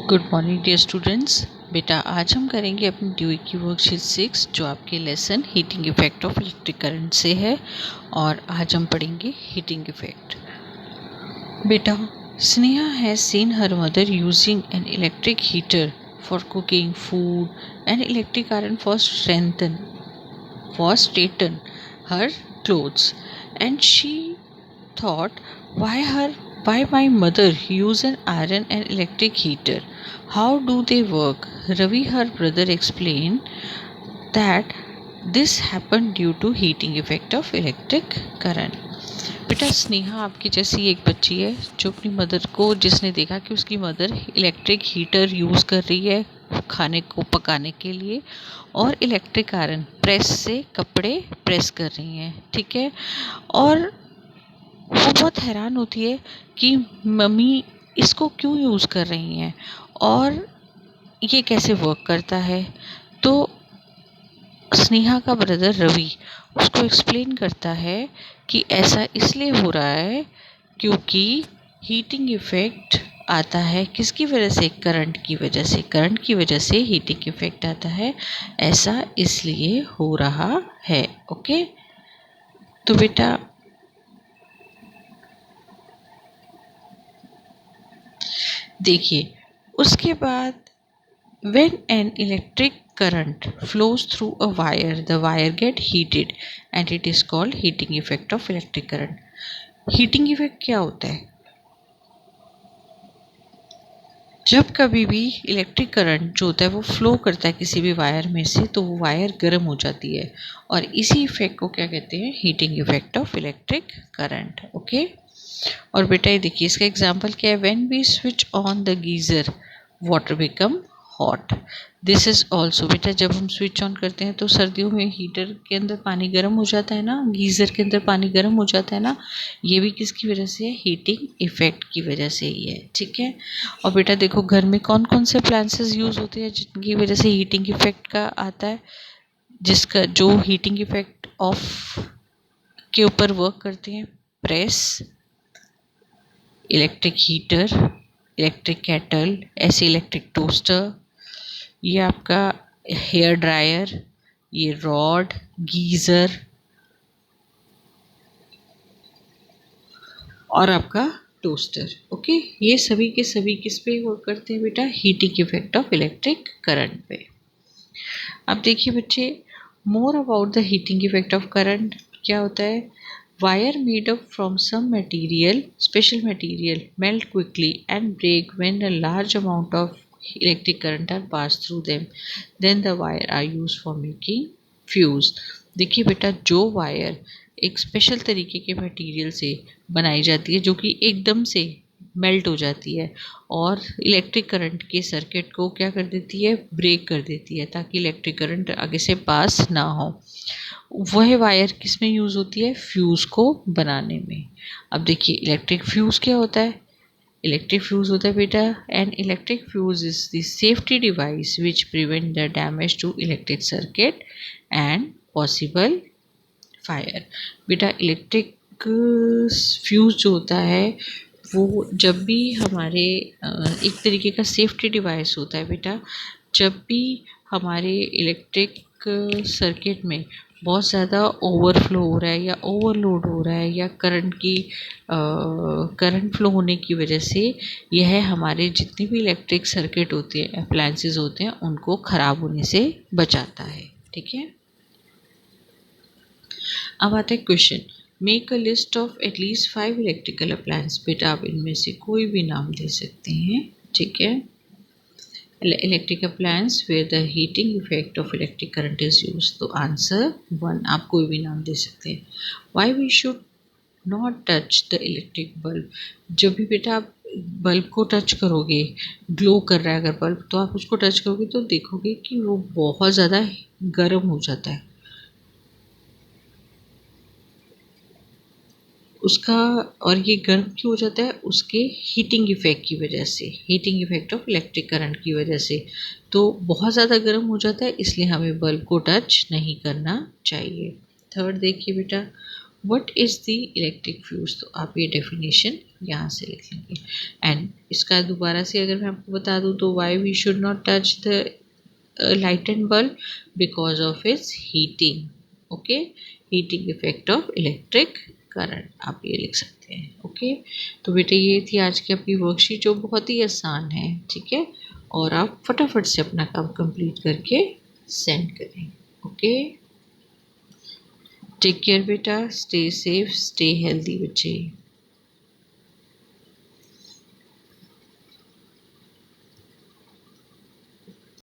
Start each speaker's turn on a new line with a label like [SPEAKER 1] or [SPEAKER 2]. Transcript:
[SPEAKER 1] Good morning dear students. बेटा आज हम करेंगे अपनी ड्यूई की वर्कशीट 6 जो आपके lesson heating effect of electric current से है और आज हम पढ़ेंगे हीटिंग इफेक्ट। बेटा Sneha has seen her mother using an electric heater for cooking food and electric iron for straighten her clothes, and she thought, why my mother use an iron and electric heater? How do they work? Ravi, her brother, explained that this happened due to heating effect of electric current. बेटा स्नेहा आपकी जैसी एक बच्ची है जो अपनी mother को, जिसने देखा कि उसकी मदर इलेक्ट्रिक हीटर यूज़ कर रही है खाने को पकाने के लिए और इलेक्ट्रिक आयरन प्रेस से कपड़े प्रेस कर रही हैं, ठीक है। और वो बहुत हैरान होती है कि मम्मी इसको क्यों यूज़ कर रही हैं और ये कैसे वर्क करता है। तो स्नेहा का ब्रदर रवि उसको एक्सप्लेन करता है कि ऐसा इसलिए हो रहा है क्योंकि हीटिंग इफ़ेक्ट आता है किसकी वजह से, करंट की वजह से हीटिंग इफ़ेक्ट आता है, ऐसा इसलिए हो रहा है। ओके, तो बेटा देखिए उसके बाद when an electric current flows through a wire, the wire get heated and it is called heating effect of electric current. heating effect क्या होता है? जब कभी भी इलेक्ट्रिक करंट जो होता है वो फ्लो करता है किसी भी वायर में से तो वो वायर गर्म हो जाती है और इसी इफेक्ट को क्या कहते हैं, heating effect of electric current. Okay, और बेटा ये देखिए इसका एग्जांपल क्या है, when we switch on the geyser water become hot. This is also, बेटा जब हम स्विच ऑन करते हैं तो सर्दियों में हीटर के अंदर पानी गर्म हो जाता है ना, गीज़र के अंदर पानी गर्म हो जाता है ना, ये भी किसकी वजह से है, हीटिंग इफेक्ट की वजह से ही है, ठीक है। और बेटा देखो घर में कौन कौन से अप्लायंसेस यूज़ होते हैं जिनकी वजह से हीटिंग इफेक्ट का आता है, जिसका जो हीटिंग इफेक्ट ऑफ के ऊपर वर्क करते हैं, press, electric heater, electric kettle, ऐसे इलेक्ट्रिक टोस्टर, ये आपका हेयर ड्रायर, ये रॉड, गीज़र और आपका टोस्टर। ओके, ये सभी के सभी किस पे वर्क करते हैं बेटा, heating effect of electric current पे। अब देखिए बच्चे, more about the heating effect of current क्या होता है, wire made up from some material, special material melt quickly and break when a large amount of electric current are passed through them, then the wire are used for making fuse. देखिए बेटा जो wire एक special तरीके के material से बनाई जाती है जो कि एकदम से मेल्ट हो जाती है और इलेक्ट्रिक करंट के सर्किट को क्या कर देती है, ब्रेक कर देती है ताकि इलेक्ट्रिक करंट आगे से पास ना हो, वह वायर किस में यूज़ होती है, फ्यूज़ को बनाने में। अब देखिए इलेक्ट्रिक फ्यूज़ क्या होता है, इलेक्ट्रिक फ्यूज़ होता है बेटा, and electric fuse is the safety device which prevent the damage to electric circuit and possible fire. बेटा इलेक्ट्रिक फ्यूज़ जो होता है वो जब भी हमारे एक तरीके का सेफ्टी डिवाइस होता है बेटा, जब भी हमारे इलेक्ट्रिक सर्किट में बहुत ज़्यादा ओवरफ्लो हो रहा है या ओवरलोड हो रहा है या करंट फ्लो होने की वजह से यह हमारे जितने भी इलेक्ट्रिक सर्किट होते हैं, अप्लायंसेस होते हैं, उनको ख़राब होने से बचाता है, ठीक है। अब आता है question, make a list of at least 5 electrical appliance. बेटा आप इनमें से कोई भी नाम दे सकते हैं, ठीक है। Electric appliance where the heating effect of electric current is use, तो आंसर 1, आप कोई भी नाम दे सकते हैं। Why we should not touch the electric bulb, जब भी बेटा आप बल्ब को टच करोगे, ग्लो कर रहा है अगर बल्ब, तो आप उसको टच करोगे तो देखोगे कि वो बहुत ज़्यादा गर्म हो जाता है उसका, और ये गर्म क्यों हो जाता है, उसके हीटिंग इफेक्ट की वजह से, heating effect of electric current की वजह से। तो बहुत ज़्यादा गर्म हो जाता है इसलिए हमें बल्ब को टच नहीं करना चाहिए। थर्ड देखिए बेटा, what is the electric fuse, तो आप ये डेफिनेशन यहाँ से लिख लेंगे। एंड इसका दोबारा से अगर मैं आपको बता दूँ तो why we should not touch the lightened bulb because of its heating, okay, heating effect of electric current, आप ये लिख सकते हैं। ओके, तो बेटे ये थी आज की आपकी वर्कशीट जो बहुत ही आसान है, ठीक है, और आप फटाफट से अपना काम कंप्लीट करके सेंड करें। ओके, टेक केयर बेटा, स्टे सेफ, स्टे हेल्दी बच्चे।